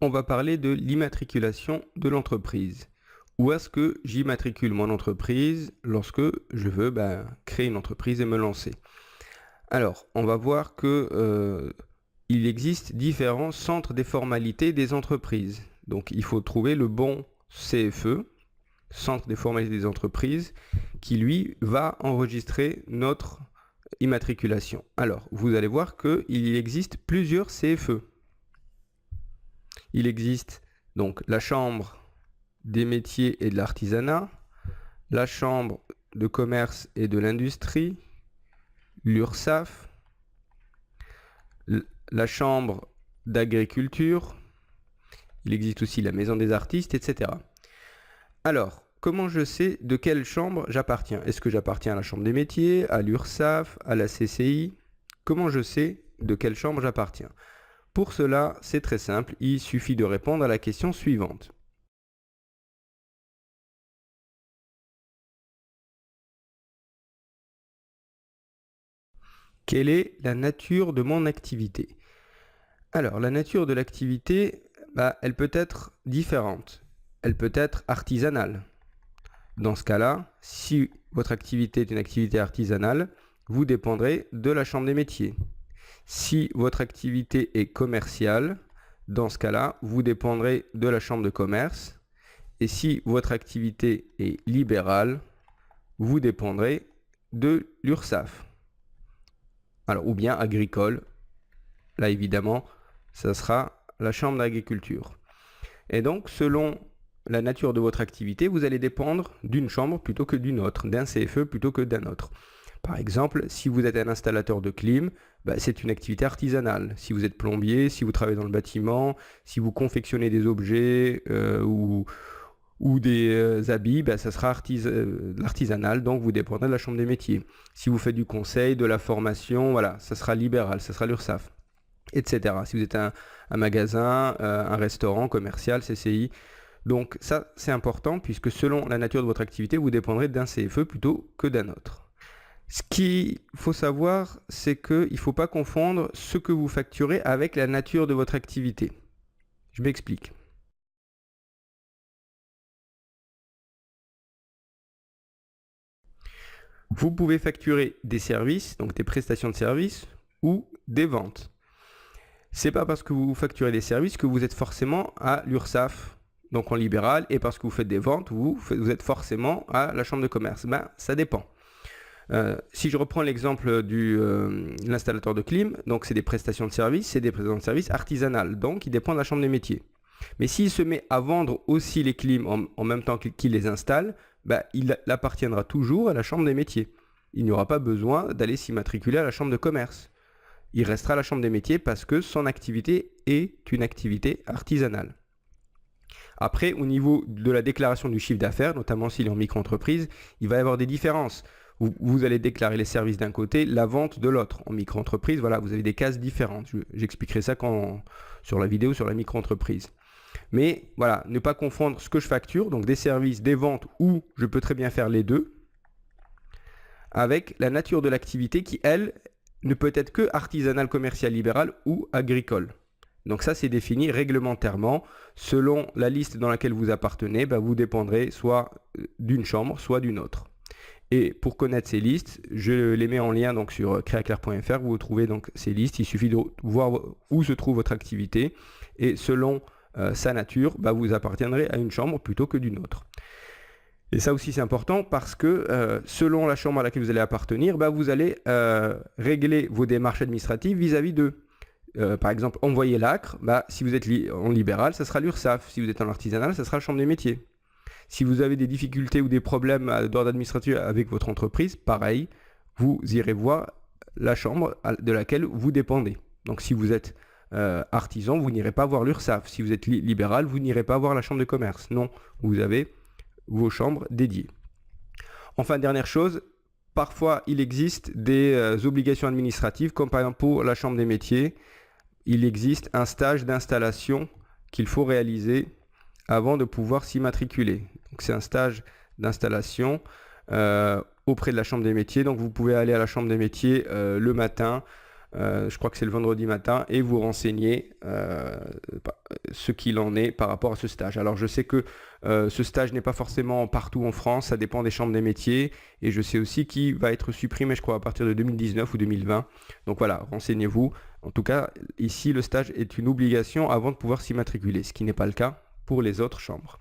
on va parler de l'immatriculation de l'entreprise. Où est-ce que j'immatricule mon entreprise lorsque je veux créer une entreprise et me lancer? Alors, on va voir que il existe différents centres des formalités des entreprises. Donc, il faut trouver le bon CFE, centre des formalités des entreprises, qui lui va enregistrer notre immatriculation. Alors, vous allez voir qu'il existe plusieurs CFE. Il existe donc la chambre des métiers et de l'artisanat, la chambre de commerce et de l'industrie, l'URSSAF, la chambre d'agriculture, il existe aussi la maison des artistes, etc. Alors, comment je sais de quelle chambre j'appartiens? Est-ce que j'appartiens à la chambre des métiers, à l'URSSAF, à la CCI? Comment je sais de quelle chambre j'appartiens? Pour cela, c'est très simple, il suffit de répondre à la question suivante. Quelle est la nature de mon activité? Alors, la nature de l'activité, elle peut être différente. Elle peut être artisanale. Dans ce cas-là, si votre activité est une activité artisanale, vous dépendrez de la chambre des métiers. Si votre activité est commerciale, dans ce cas-là, vous dépendrez de la chambre de commerce. Et si votre activité est libérale, vous dépendrez de l'URSSAF. Alors, ou bien agricole. Là, évidemment, ça sera la chambre d'agriculture. Et donc, selon la nature de votre activité, vous allez dépendre d'une chambre plutôt que d'une autre, d'un CFE plutôt que d'un autre. Par exemple, si vous êtes un installateur de clim, c'est une activité artisanale. Si vous êtes plombier, si vous travaillez dans le bâtiment, si vous confectionnez des objets ou des habits, ça sera l'artisanal, donc vous dépendrez de la chambre des métiers. Si vous faites du conseil, de la formation, voilà, ça sera libéral, ça sera l'URSSAF, etc. Si vous êtes un magasin, un restaurant commercial, CCI. Donc ça, c'est important puisque selon la nature de votre activité, vous dépendrez d'un CFE plutôt que d'un autre. Ce qu'il faut savoir, c'est qu'il ne faut pas confondre ce que vous facturez avec la nature de votre activité. Je m'explique. Vous pouvez facturer des services, donc des prestations de services, ou des ventes. C'est pas parce que vous facturez des services que vous êtes forcément à l'URSSAF, donc en libéral, et parce que vous faites des ventes, vous êtes forcément à la chambre de commerce. Ça dépend. Si je reprends l'exemple de l'installateur de clim, donc c'est des prestations de services, c'est des prestations de services artisanales, donc il dépend de la chambre des métiers. Mais s'il se met à vendre aussi les clims en même temps qu'il les installe, il appartiendra toujours à la chambre des métiers. Il n'y aura pas besoin d'aller s'immatriculer à la chambre de commerce. Il restera à la chambre des métiers parce que son activité est une activité artisanale. Après, au niveau de la déclaration du chiffre d'affaires, notamment s'il est en micro-entreprise, il va y avoir des différences. Vous allez déclarer les services d'un côté, la vente de l'autre. En micro-entreprise, voilà, vous avez des cases différentes. J'expliquerai ça sur la vidéo sur la micro-entreprise. Mais voilà, ne pas confondre ce que je facture, donc des services, des ventes, où je peux très bien faire les deux, avec la nature de l'activité qui, elle, ne peut être que artisanale, commerciale, libérale ou agricole. Donc ça, c'est défini réglementairement. Selon la liste dans laquelle vous appartenez, vous dépendrez soit d'une chambre, soit d'une autre. Et pour connaître ces listes, je les mets en lien donc sur creaclair.fr. Vous trouvez donc ces listes. Il suffit de voir où se trouve votre activité. Et selon sa nature, vous appartiendrez à une chambre plutôt que d'une autre. Et ça aussi c'est important parce que selon la chambre à laquelle vous allez appartenir, vous allez régler vos démarches administratives vis-à-vis d'eux. Par exemple, envoyer l'ACRE, si vous êtes en libéral, ça sera l'URSSAF. Si vous êtes en artisanal, ça sera la chambre des métiers. Si vous avez des difficultés ou des problèmes d'ordre administratif avec votre entreprise, pareil, vous irez voir la chambre de laquelle vous dépendez. Donc si vous êtes artisan, vous n'irez pas voir l'URSSAF. Si vous êtes libéral, vous n'irez pas voir la chambre de commerce. Non, vous avez vos chambres dédiées. Enfin, dernière chose, parfois il existe des obligations administratives, comme par exemple pour la chambre des métiers, il existe un stage d'installation qu'il faut réaliser avant de pouvoir s'immatriculer. Donc c'est un stage d'installation auprès de la chambre des métiers. Donc vous pouvez aller à la chambre des métiers le matin je crois que c'est le vendredi matin, et vous renseignez ce qu'il en est par rapport à ce stage. Alors je sais que ce stage n'est pas forcément partout en France, ça dépend des chambres des métiers, et je sais aussi qu'il va être supprimé, je crois, à partir de 2019 ou 2020. Donc voilà, renseignez-vous. En tout cas, ici, le stage est une obligation avant de pouvoir s'y matriculer, ce qui n'est pas le cas pour les autres chambres.